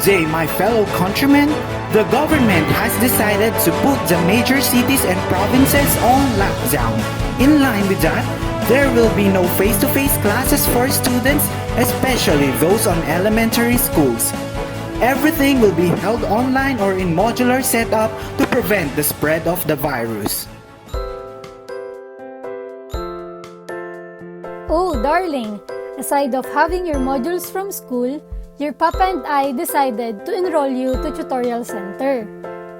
day, my fellow countrymen. The government has decided to put the major cities and provinces on lockdown. In line with that, there will be no face-to-face classes for students, especially those on elementary schools. Everything will be held online or in modular setup to prevent the spread of the virus. Oh, darling, aside of having your modules from school, your papa and I decided to enroll you to Tutorial Center.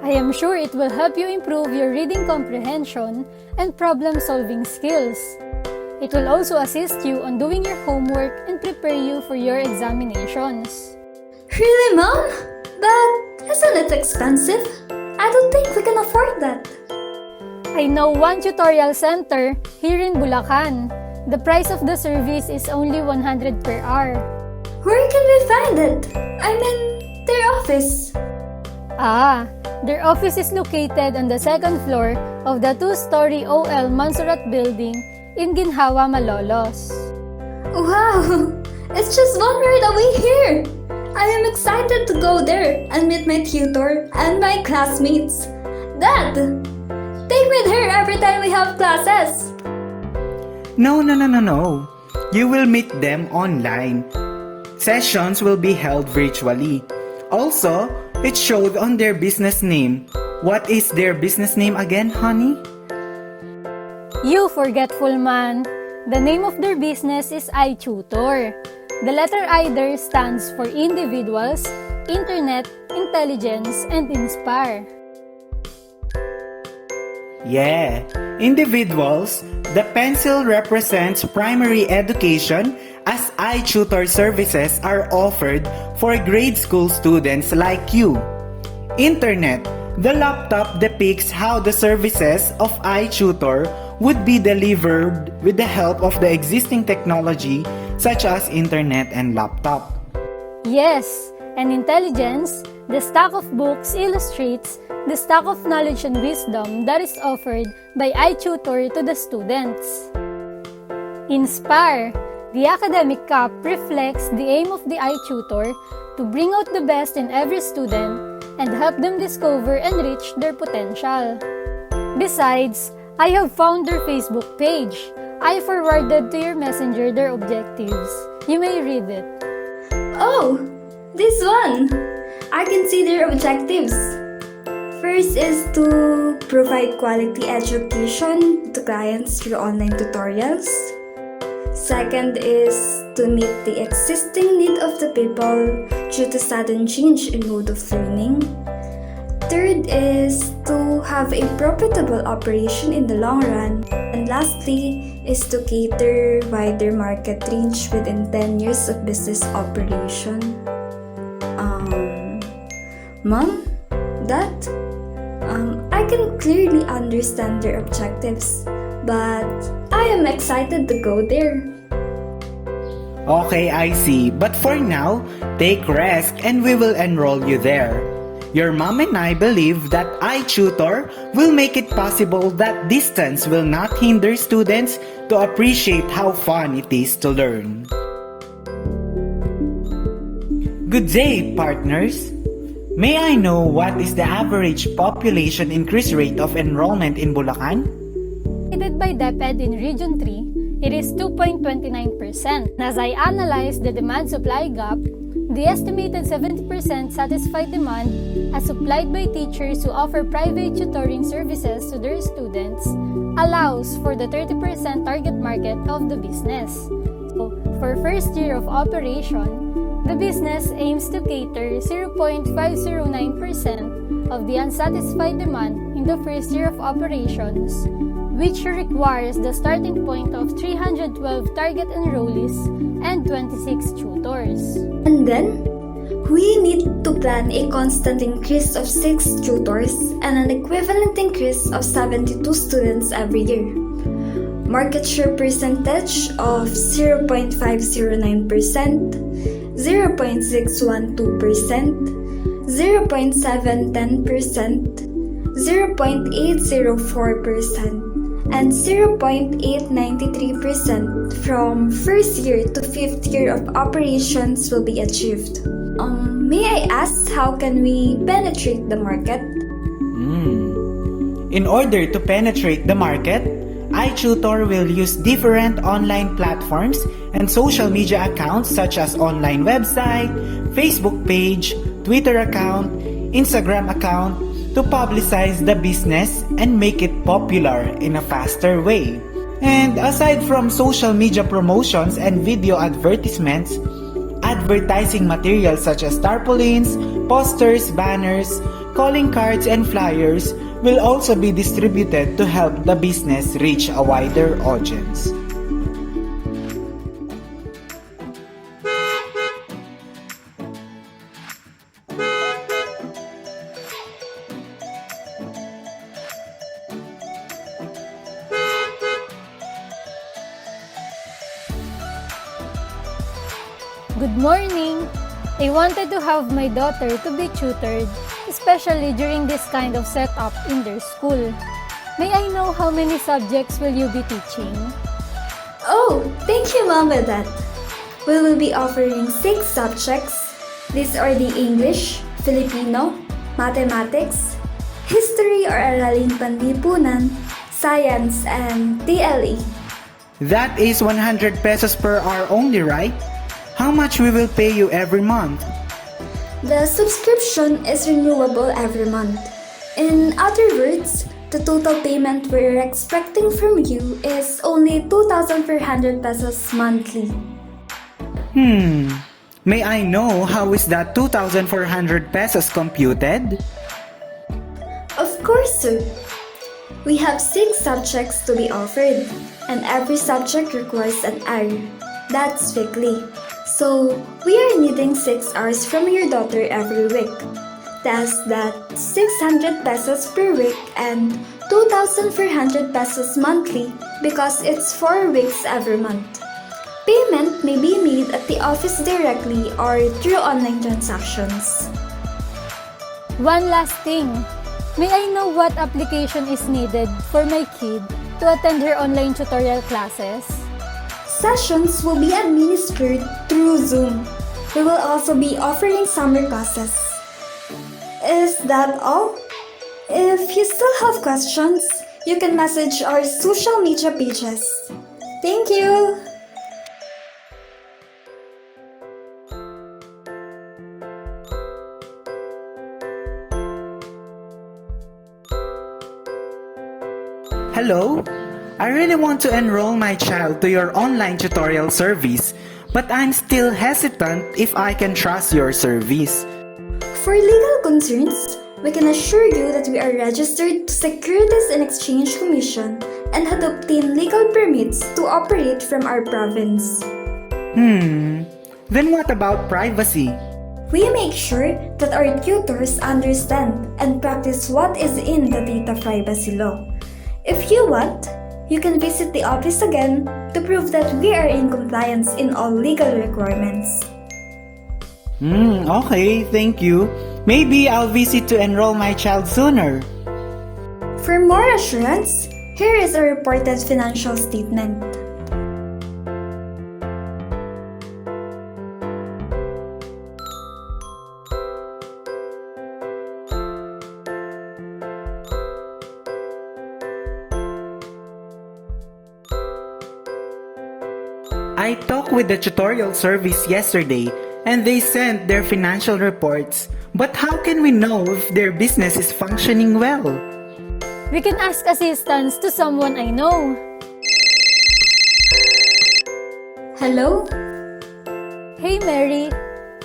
I am sure it will help you improve your reading comprehension and problem-solving skills. It will also assist you on doing your homework and prepare you for your examinations. Really, Mom? But isn't it expensive? I don't think we can afford that. I know one tutorial center here in Bulacan. The price of the service is only 100 per hour. Where can we find it? I mean, their office. Their office is located on the second floor of the 2-story OL Mansurat building in Ginhawa, Malolos. Wow! It's just 1 ride away here! I am excited to go there and meet my tutor and my classmates. Dad! Take me there every time we have classes! No. You will meet them online. Sessions will be held virtually. Also, it showed on their business name. What is their business name again, honey? You forgetful man. The name of their business is iTutor. The letter I there stands for Individuals, Internet, Intelligence, and Inspire. Yeah, individuals, the pencil represents primary education as iTutor services are offered for grade school students like you. Internet, the laptop depicts how the services of iTutor would be delivered with the help of the existing technology such as internet and laptop. Yes, and intelligence, the stack of books illustrates the stack of knowledge and wisdom that is offered by iTutor to the students. Inspire, the academic cup reflects the aim of the iTutor to bring out the best in every student and help them discover and reach their potential. Besides, I have found their Facebook page. I forwarded to your messenger their objectives. You may read it. Oh, this one! I can see their objectives. First is to provide quality education to clients through online tutorials. Second is to meet the existing need of the people due to sudden change in mode of learning. Third is to have a profitable operation in the long run. And lastly is to cater wider market reach within 10 years of business operation. Mom? Dad? I can clearly understand their objectives, but I am excited to go there. Okay, I see. But for now, take rest and we will enroll you there. Your mom and I believe that iTutor will make it possible that distance will not hinder students to appreciate how fun it is to learn. Good day, partners! May I know what is the average population increase rate of enrollment in Bulacan? Guided by DepEd in Region 3, it is 2.29%. As I analyze the demand-supply gap, the estimated 70% satisfied demand as supplied by teachers who offer private tutoring services to their students allows for the 30% target market of the business. So, for first year of operation, the business aims to cater 0.509% of the unsatisfied demand in the first year of operations, which requires the starting point of 312 target enrollees and 26 tutors. And then, we need to plan a constant increase of 6 tutors and an equivalent increase of 72 students every year. Market share percentage of 0.509%, 0.612%, 0.710%, 0.804%, and 0.893% from first year to fifth year of operations will be achieved. May I ask how can we penetrate the market? In order to penetrate the market, iTutor will use different online platforms and social media accounts such as online website, Facebook page, Twitter account, Instagram account to publicize the business and make it popular in a faster way. And aside from social media promotions and video advertisements, advertising materials such as tarpaulins, posters, banners, calling cards, and flyers will also be distributed to help the business reach a wider audience. Good morning! I wanted to have my daughter to be tutored, especially during this kind of setup in their school. May I know how many subjects will you be teaching? Oh, thank you, Mom, for that. We will be offering 6 subjects. These are the English, Filipino, Mathematics, History or Araling Panlipunan, Science, and TLE. That is 100 pesos per hour only, right? How much we will pay you every month? The subscription is renewable every month. In other words, the total payment we're expecting from you is only 2,400 pesos monthly. May I know how is that 2,400 pesos computed? Of course, sir. We have 6 subjects to be offered, and every subject requires an hour. That's weekly. So, we are needing 6 hours from your daughter every week. That's 600 pesos per week and 2,400 pesos monthly because it's 4 weeks every month. Payment may be made at the office directly or through online transactions. One last thing. May I know what application is needed for my kid to attend her online tutorial classes? Sessions will be administered through Zoom. We will also be offering summer classes. Is that all? If you still have questions, you can message our social media pages. Thank you! Hello? I really want to enroll my child to your online tutorial service, but I'm still hesitant if I can trust your service. For legal concerns, we can assure you that we are registered to Securities and Exchange Commission and had obtained legal permits to operate from our province. Then what about privacy? We make sure that our tutors understand and practice what is in the data privacy law. If you want, you can visit the office again to prove that we are in compliance in all legal requirements. Okay, thank you. Maybe I'll visit to enroll my child sooner. For more assurance, here is a reported financial statement. I talked with the tutorial service yesterday and they sent their financial reports. But how can we know if their business is functioning well? We can ask assistance to someone I know. Hello? Hey Mary,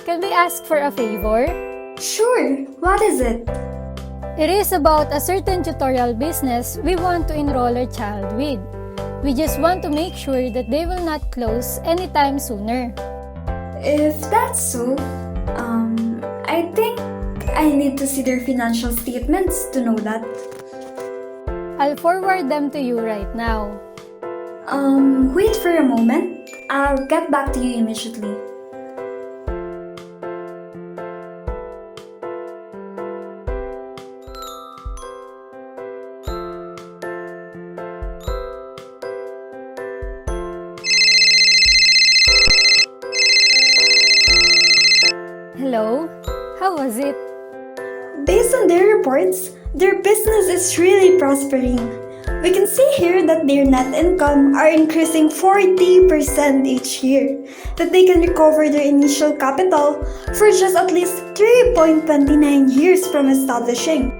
can we ask for a favor? Sure, what is it? It is about a certain tutorial business we want to enroll our child with. We just want to make sure that they will not close anytime sooner. If that's so, I think I need to see their financial statements to know that. I'll forward them to you right now. Wait for a moment. I'll get back to you immediately. Hello? How was it? Based on their reports, their business is really prospering. We can see here that their net income are increasing 40% each year, that they can recover their initial capital for just at least 3.29 years from establishing.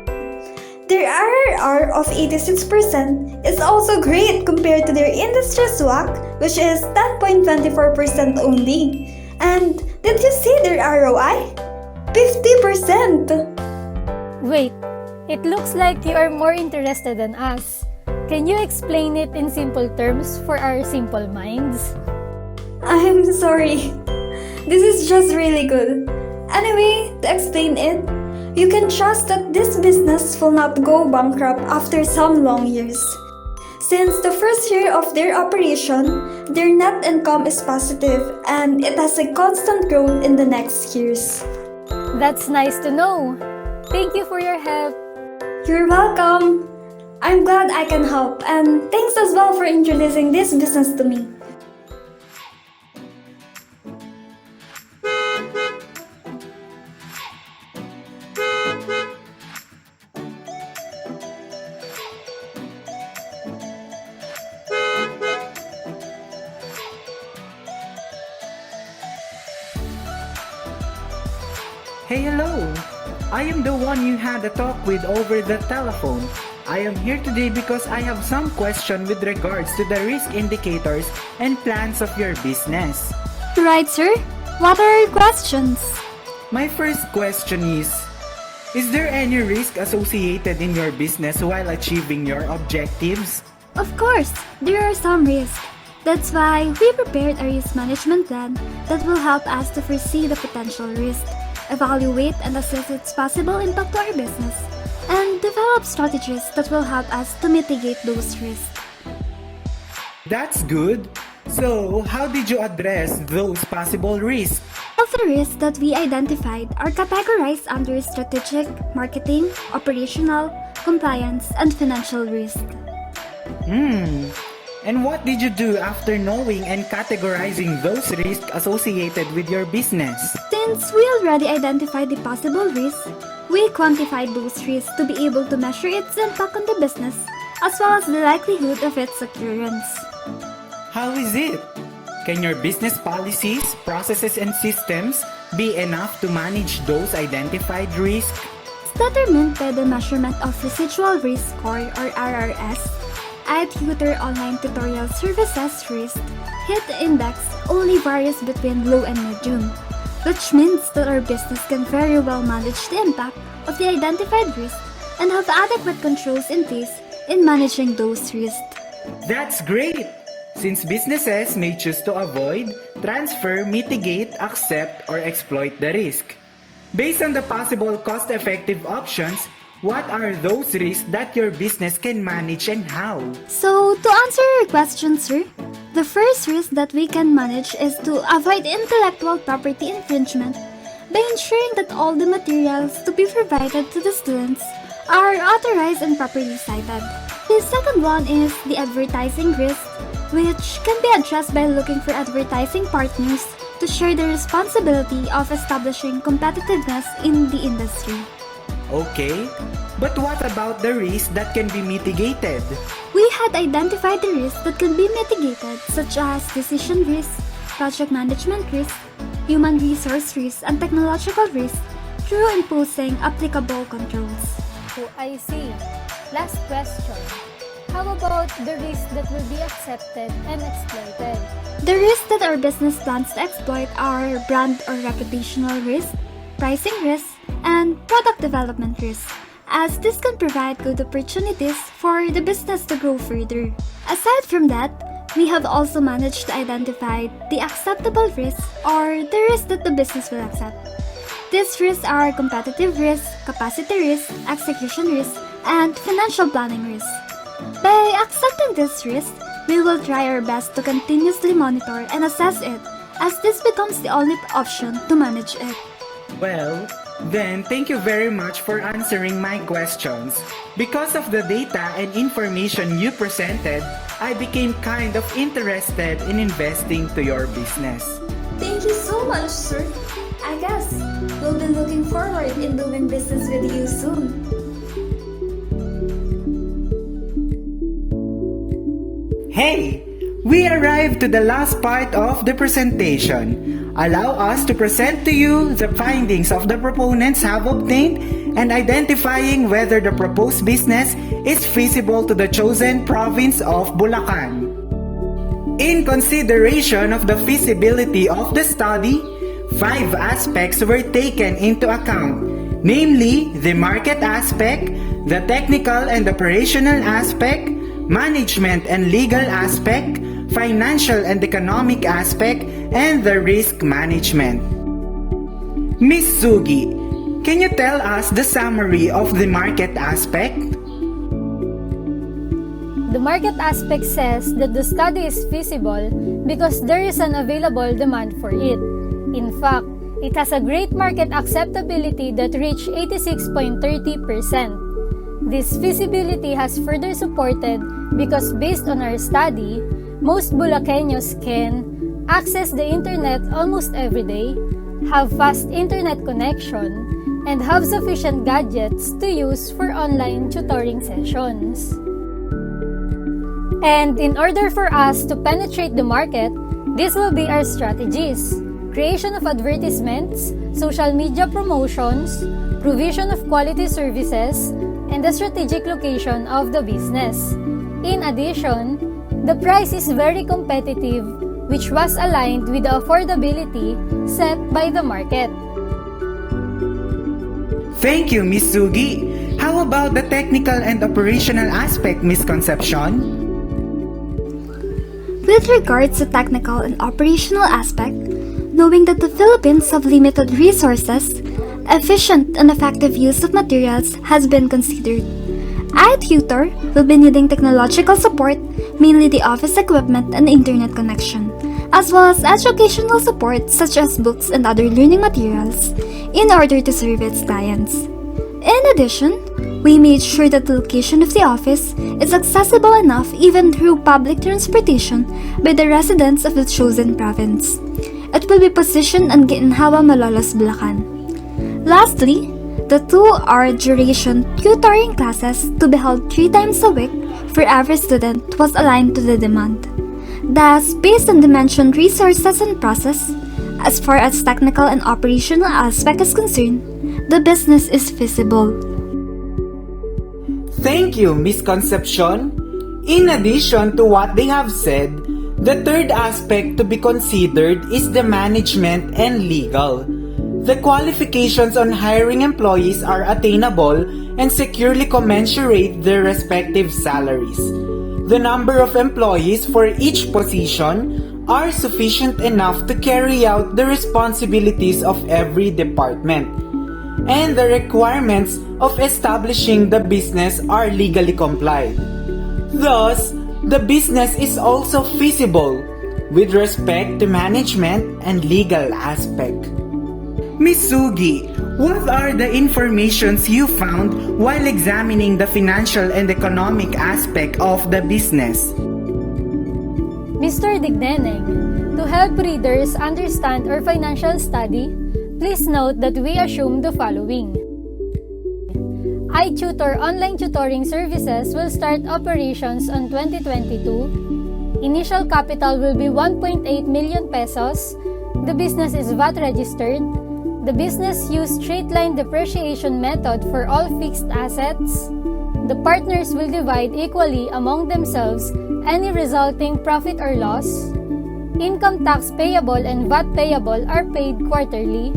Their IRR of 86% is also great compared to their industry WACC, which is 10.24% only. And did you see their ROI? 50%! Wait, it looks like you are more interested than us. Can you explain it in simple terms for our simple minds? I'm sorry. This is just really good. Anyway, to explain it, you can trust that this business will not go bankrupt after some long years. Since the first year of their operation, their net income is positive and it has a constant growth in the next years. That's nice to know. Thank you for your help. You're welcome. I'm glad I can help, and thanks as well for introducing this business to me. Hey, hello! I am the one you had a talk with over the telephone. I am here today because I have some question with regards to the risk indicators and plans of your business. Right, sir. What are your questions? My first question is there any risk associated in your business while achieving your objectives? Of course, there are some risks. That's why we prepared a risk management plan that will help us to foresee the potential risk, evaluate and assess its possible impact to our business, and develop strategies that will help us to mitigate those risks. That's good. So, how did you address those possible risks? All the risks that we identified are categorized under strategic, marketing, operational, compliance, and financial risk. And what did you do after knowing and categorizing those risks associated with your business? Since we already identified the possible risks, we quantified those risks to be able to measure its impact on the business, as well as the likelihood of its occurrence. How is it? Can your business policies, processes, and systems be enough to manage those identified risks? It's determined by the measurement of residual risk score or RRS. iTutor online tutorial services risk hit index only varies between low and medium, which means that our business can very well manage the impact of the identified risk and have adequate controls in place in managing those risks. That's great! Since businesses may choose to avoid, transfer, mitigate, accept, or exploit the risk. Based on the possible cost-effective options, what are those risks that your business can manage and how? So, to answer your question, sir, the first risk that we can manage is to avoid intellectual property infringement by ensuring that all the materials to be provided to the students are authorized and properly cited. The second one is the advertising risk, which can be addressed by looking for advertising partners to share the responsibility of establishing competitiveness in the industry. Okay, but what about the risks that can be mitigated? We had identified the risks that can be mitigated, such as decision risk, project management risk, human resource risk, and technological risk through imposing applicable controls. Oh, I see. Last question. How about the risks that will be accepted and exploited? The risks that our business plans to exploit are brand or reputational risk, pricing risk, and product development risk, as this can provide good opportunities for the business to grow further. Aside from that, we have also managed to identify the acceptable risks or the risks that the business will accept. These risks are competitive risk, capacity risk, execution risk, and financial planning risk. By accepting this risk, we will try our best to continuously monitor and assess it, as this becomes the only option to manage it. Well, then thank you very much for answering my questions. Because of the data and information you presented, I became kind of interested in investing to your business. Thank you so much, sir. I guess I'm looking forward in doing business with you soon. Hey! We arrived to the last part of the presentation. Allow us to present to you the findings of the proponents have obtained and identifying whether the proposed business is feasible to the chosen province of Bulacan. In consideration of the feasibility of the study, 5 aspects were taken into account, namely the market aspect, the technical and operational aspect, management and legal aspect, financial and economic aspect, and the risk management. Ms. Sugui, can you tell us the summary of the market aspect? The market aspect says that the study is feasible because there is an available demand for it. In fact, it has a great market acceptability that reached 86.30%. This feasibility has further supported because based on our study, most Bulakeños can access the internet almost every day, have fast internet connection, and have sufficient gadgets to use for online tutoring sessions. And in order for us to penetrate the market, these will be our strategies: creation of advertisements, social media promotions, provision of quality services, and the strategic location of the business. In addition, the price is very competitive, which was aligned with the affordability set by the market. Thank you, Ms. Sugui. How about the technical and operational aspect, Ms. Concepcion? With regards to technical and operational aspect, knowing that the Philippines have limited resources, efficient and effective use of materials has been considered. iTutor will be needing technological support, mainly the office equipment and internet connection, as well as educational support such as books and other learning materials, in order to serve its clients. In addition, we made sure that the location of the office is accessible enough even through public transportation by the residents of the chosen province. It will be positioned in Ginhawa, Malolos, Bulacan. Lastly, the 2-hour duration tutoring classes to be held 3 times a week for every student was aligned to the demand. Thus, based on the mentioned resources and process, as far as technical and operational aspect is concerned, the business is feasible. Thank you, Ms. Concepcion. In addition to what they have said, the third aspect to be considered is the management and legal. The qualifications on hiring employees are attainable and securely commensurate their respective salaries. The number of employees for each position are sufficient enough to carry out the responsibilities of every department, and the requirements of establishing the business are legally complied. Thus, the business is also feasible with respect to management and legal aspect. Ms. Sugui, what are the informations you found while examining the financial and economic aspect of the business? Mr. Digneneng, to help readers understand our financial study, please note that we assume the following. iTutor online tutoring services will start operations on 2022. Initial capital will be 1.8 million pesos. The business is VAT registered. The business used straight-line depreciation method for all fixed assets. The partners will divide equally among themselves any resulting profit or loss. Income tax payable and VAT payable are paid quarterly.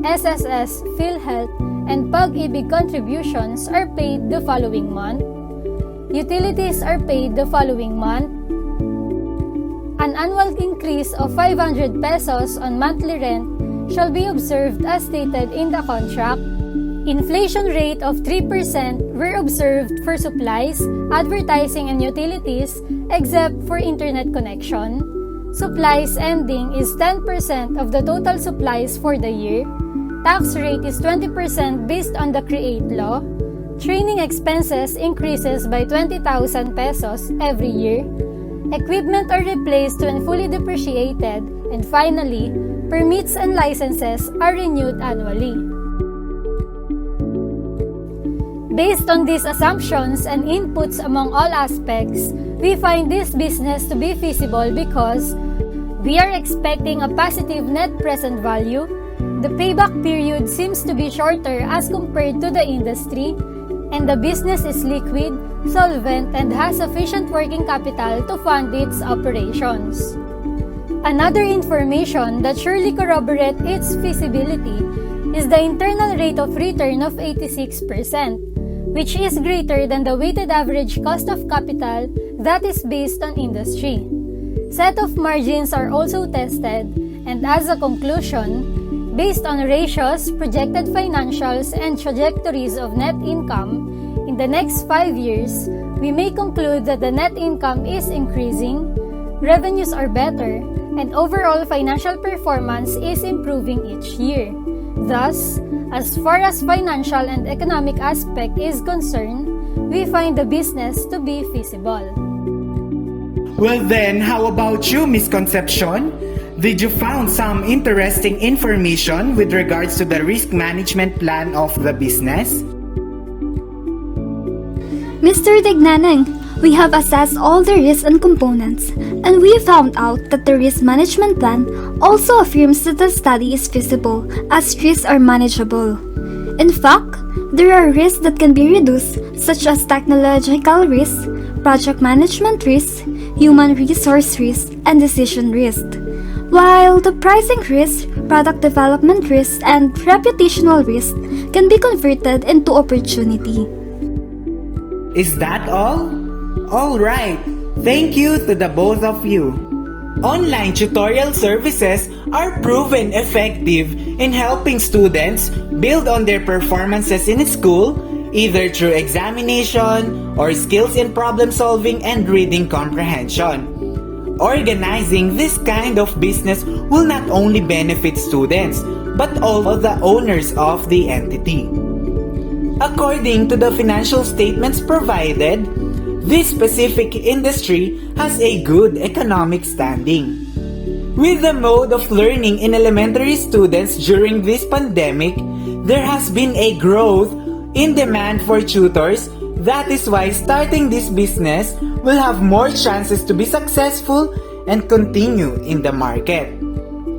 SSS, PhilHealth, and Pag-ibig contributions are paid the following month. Utilities are paid the following month. An annual increase of 500 pesos on monthly rent shall be observed as stated in the contract. Inflation rate of 3% were observed for supplies, advertising, and utilities except for internet connection. Supplies ending is 10% of the total supplies for the year. Tax rate is 20% based on the CREATE law. Training expenses increases by 20,000 pesos every year. equipment are replaced when fully depreciated, and finally, permits and licenses are renewed annually. Based on these assumptions and inputs among all aspects, we find this business to be feasible because we are expecting a positive net present value, the payback period seems to be shorter as compared to the industry, and the business is liquid, solvent, and has sufficient working capital to fund its operations. Another information that surely corroborates its feasibility is the internal rate of return of 86%, which is greater than the weighted average cost of capital that is based on industry. Set of margins are also tested, and as a conclusion, based on ratios, projected financials, and trajectories of net income, in the next 5 years, we may conclude that the net income is increasing, revenues are better, and overall financial performance is improving each year. Thus, as far as financial and economic aspect is concerned, we find the business to be feasible. Well then, how about you, Miss Concepcion? Did you found some interesting information with regards to the risk management plan of the business? Mr. Digneneng, we have assessed all the risks and components, and we found out that the risk management plan also affirms that the study is feasible as risks are manageable. In fact, there are risks that can be reduced, such as technological risks, project management risks, human resource risks, and decision risk. While the pricing risk, product development risk, and reputational risk can be converted into opportunity. Is that all? Alright, thank you to the both of you. Online tutorial services are proven effective in helping students build on their performances in school, either through examination or skills in problem solving and reading comprehension. Organizing this kind of business will not only benefit students, but also the owners of the entity. According to the financial statements provided, this specific industry has a good economic standing. With the mode of learning in elementary students during this pandemic, there has been a growth in demand for tutors. That is why starting this business will have more chances to be successful and continue in the market.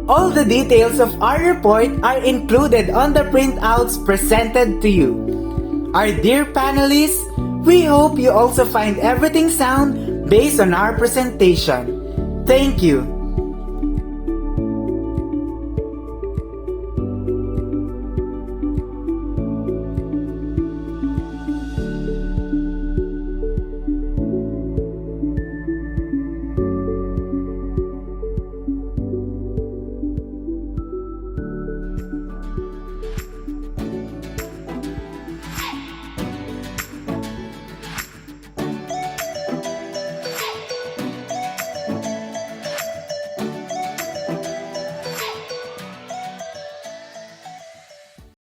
All the details of our report are included on the printouts presented to you. Our dear panelists, we hope you also find everything sound based on our presentation. Thank you.